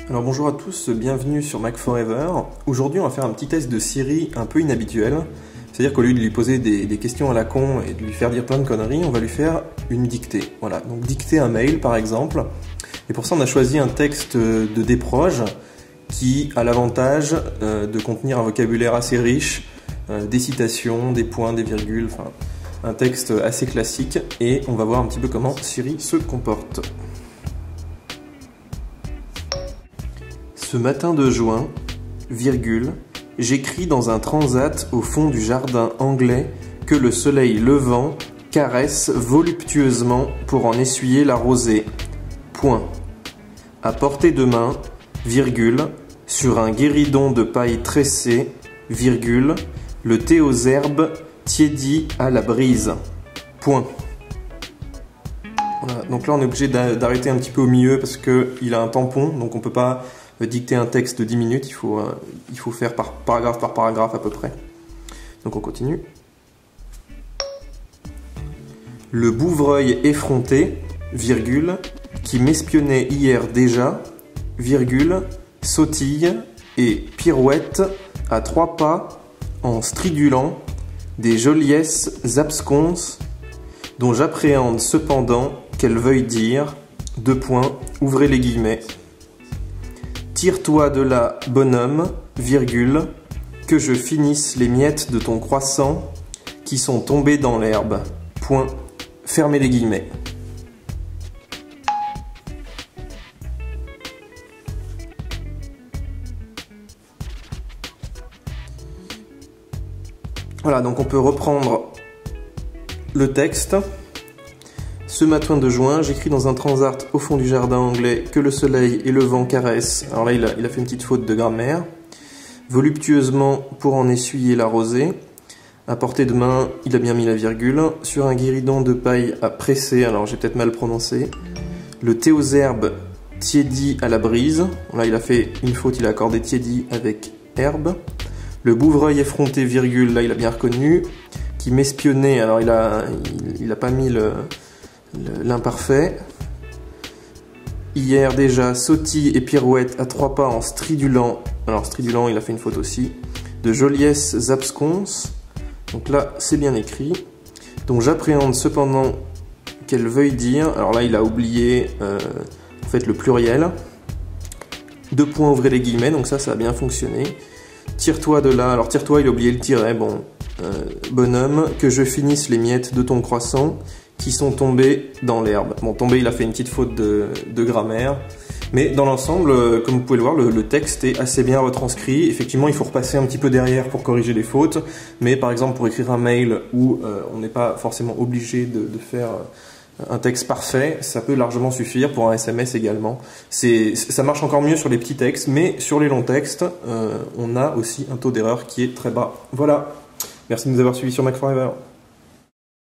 Alors bonjour à tous, bienvenue sur Mac Forever. Aujourd'hui on va faire un petit test de Siri un peu inhabituel. C'est-à-dire qu'au lieu de lui poser des questions à la con et de lui faire dire plein de conneries, on va lui faire une dictée. Voilà, donc dicter un mail par exemple. Et pour ça on a choisi un texte de Desproges qui a l'avantage de contenir un vocabulaire assez riche, des citations, des points, des virgules, enfin un texte assez classique. Et on va voir un petit peu comment Siri se comporte. Ce matin de juin, virgule, j'écris dans un transat au fond du jardin anglais que le soleil levant caresse voluptueusement pour en essuyer la rosée. Point. À portée de main, virgule, sur un guéridon de paille tressée, virgule, le thé aux herbes tiédit à la brise. Point. Voilà, donc là on est obligé d'arrêter un petit peu au milieu parce qu'il a un tampon, donc on peut pas dicter un texte de 10 minutes, il faut faire par paragraphe à peu près. Donc on continue. Le bouvreuil effronté, virgule, qui m'espionnait hier déjà, virgule, sautille et pirouette à 3 pas en stridulant des joliesses absconses dont j'appréhende cependant qu'elle veuille dire, ouvrez les guillemets, tire-toi de là, bonhomme, virgule, que je finisse les miettes de ton croissant qui sont tombées dans l'herbe. Point. Fermez les guillemets. Voilà, donc on peut reprendre le texte. Ce matin de juin, j'écris dans un transat au fond du jardin anglais que le soleil et le vent caressent. Alors là, il a fait une petite faute de grammaire. Voluptueusement pour en essuyer la rosée. À portée de main, il a bien mis la virgule. Sur un guéridon de paille à presser, alors j'ai peut-être mal prononcé. Le thé aux herbes tiédit à la brise. Là, il a fait une faute, il a accordé tiédit avec herbe. Le bouvreuil effronté, virgule, là, il a bien reconnu. Qui m'espionnait, alors il a pas mis l'imparfait. Hier déjà, sautille et pirouette à 3 pas en stridulant. Alors stridulant, il a fait une faute aussi. De joliesses absconses. Donc là, c'est bien écrit. Donc j'appréhende cependant qu'elle veuille dire. Alors là, il a oublié en fait le pluriel. Ouvrez les guillemets. Donc ça a bien fonctionné. Tire-toi de là. Alors tire-toi, il a oublié le tiret. Bon, bonhomme, que je finisse les miettes de ton croissant qui sont tombés dans l'herbe. Bon, tombé, il a fait une petite faute de grammaire. Mais dans l'ensemble, comme vous pouvez le voir, le texte est assez bien retranscrit. Effectivement, il faut repasser un petit peu derrière pour corriger les fautes. Mais par exemple, pour écrire un mail où on n'est pas forcément obligé de faire un texte parfait, ça peut largement suffire. Pour un SMS également. Ça marche encore mieux sur les petits textes, mais sur les longs textes, on a aussi un taux d'erreur qui est très bas. Voilà. Merci de nous avoir suivis sur Mac Forever.